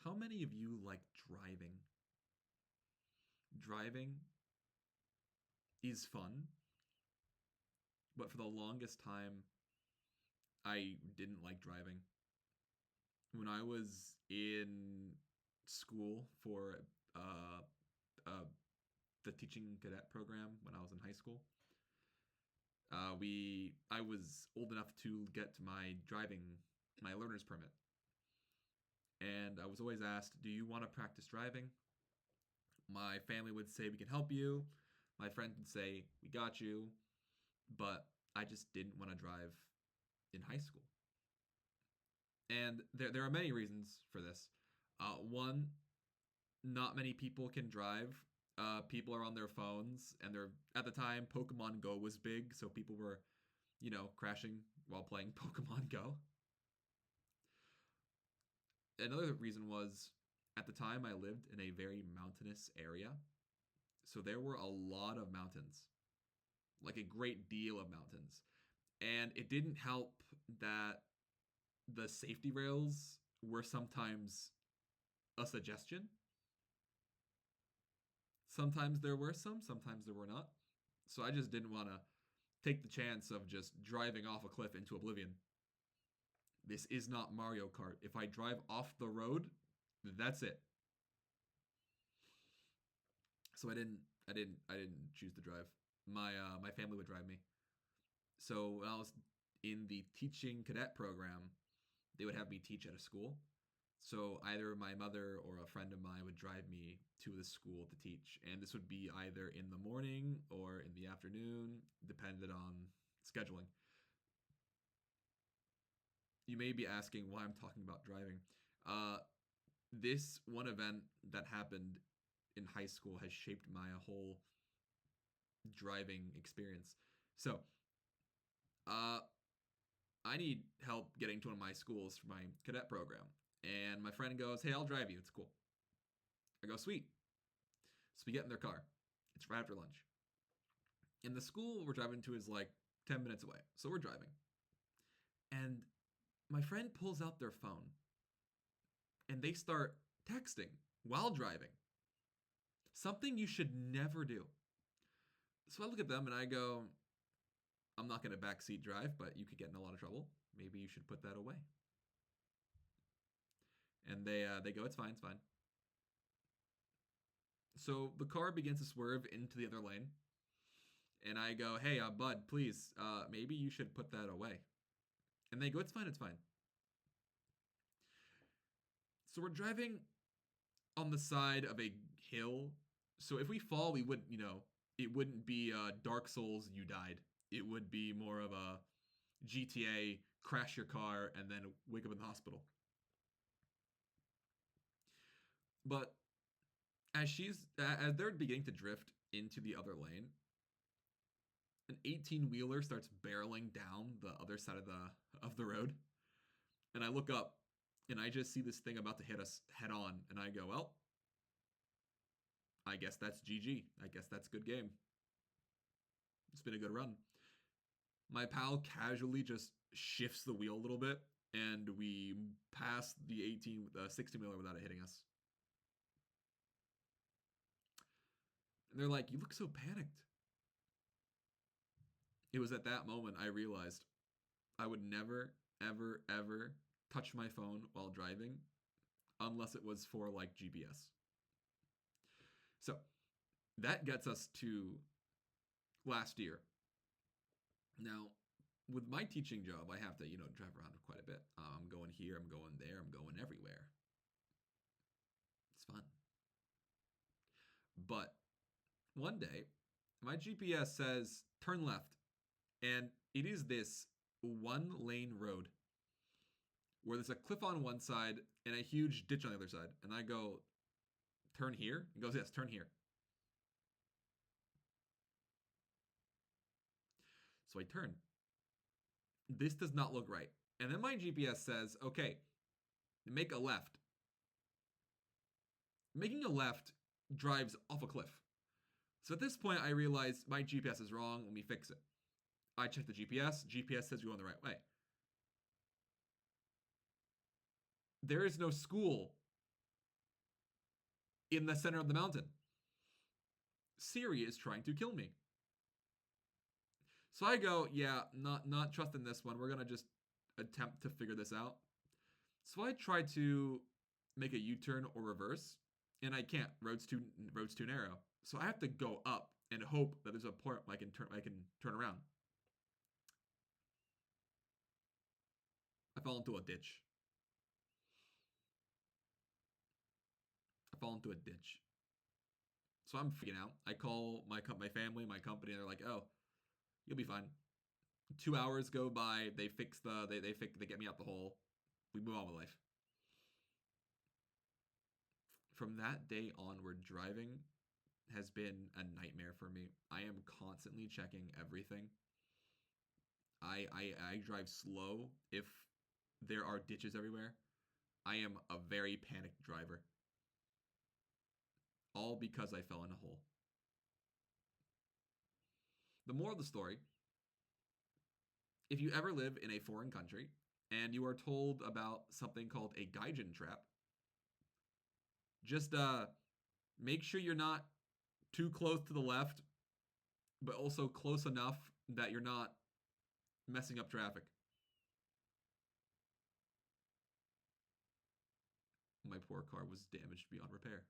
How many of you like driving? Driving is fun, but for the longest time, I didn't like driving. When I was in school for uh, uh, the teaching cadet program when I was in high school, I was old enough to get my learner's permit, and I was always asked, "Do you want to practice driving?" My family would say, "We can help you." My friend would say, "We got you." But I just didn't want to drive in high school. And there are many reasons for this. One, not many people can drive. People are on their phones, and they're at the time Pokemon Go was big, so people were, crashing while playing Pokemon Go. Another reason was at the time I lived in a very mountainous area, so there were a lot of mountains, like a great deal of mountains. And it didn't help that the safety rails were sometimes a suggestion. Sometimes there were some, sometimes there were not. So I just didn't want to take the chance of just driving off a cliff into oblivion. This is not Mario Kart. If I drive off the road, that's it. So I didn't choose to drive. My family would drive me. So when I was in the teaching cadet program, they would have me teach at a school. So either my mother or a friend of mine would drive me to the school to teach, and this would be either in the morning or in the afternoon, depended on scheduling. You may be asking why I'm talking about driving. Uh, this one event that happened in high school has shaped my whole driving experience. So, uh, I need help getting to one of my schools for my cadet program, and my friend goes, "Hey, I'll drive you. It's cool." I go, "Sweet." So we get in their car. It's right after lunch. And the school we're driving to is like 10 minutes away. So we're driving. And my friend pulls out their phone and they start texting while driving. Something you should never do. So I look at them and I go, "I'm not going to backseat drive, but you could get in a lot of trouble. Maybe you should put that away." And they go, "It's fine, it's fine." So the car begins to swerve into the other lane. And I go, "Hey, bud, please, maybe you should put that away." And they go, "It's fine, it's fine." So we're driving on the side of a hill. So if we fall, we would, it wouldn't be Dark Souls, you died. It would be more of a GTA, crash your car, and then wake up in the hospital. But as they're beginning to drift into the other lane, an 18 wheeler starts barreling down the other side of the road, and I look up, and I just see this thing about to hit us head on, and I go, "Well, I guess that's GG. I guess that's good game. It's been a good run." My pal casually just shifts the wheel a little bit, and we pass the 16 wheeler without it hitting us. And they're like, "You look so panicked." It was at that moment I realized I would never, ever, ever touch my phone while driving unless it was for like GPS. So that gets us to last year. Now, with my teaching job, I have to, drive around quite a bit. I'm going here, I'm going there, I'm going everywhere. It's fun. But one day, my GPS says turn left, and it is this one lane road where there's a cliff on one side and a huge ditch on the other side. And I go, "Turn here?" He goes, "Yes, turn here." So I turn. This does not look right. And then my GPS says, "Okay, make a left." Making a left drives off a cliff. So at this point, I realize my GPS is wrong. Let me fix it. I check the GPS. GPS says we're going the right way. There is no school in the center of the mountain. Siri is trying to kill me. So I go, yeah, not trusting this one. We're gonna just attempt to figure this out. So I try to make a U-turn or reverse, and I can't. Road's too narrow. So I have to go up and hope that there's a point I can turn around. I fall into a ditch. I fall into a ditch. So I'm freaking out. I call my family, my company, and they're like, "Oh, you'll be fine." 2 hours go by. They fix they get me out the hole. We move on with life. From that day onward, driving has been a nightmare for me. I am constantly checking everything. I drive slow if there are ditches everywhere. I am a very panicked driver. All because I fell in a hole. The moral of the story, if you ever live in a foreign country and you are told about something called a gaijin trap, just make sure you're not too close to the left, but also close enough that you're not messing up traffic. My poor car was damaged beyond repair.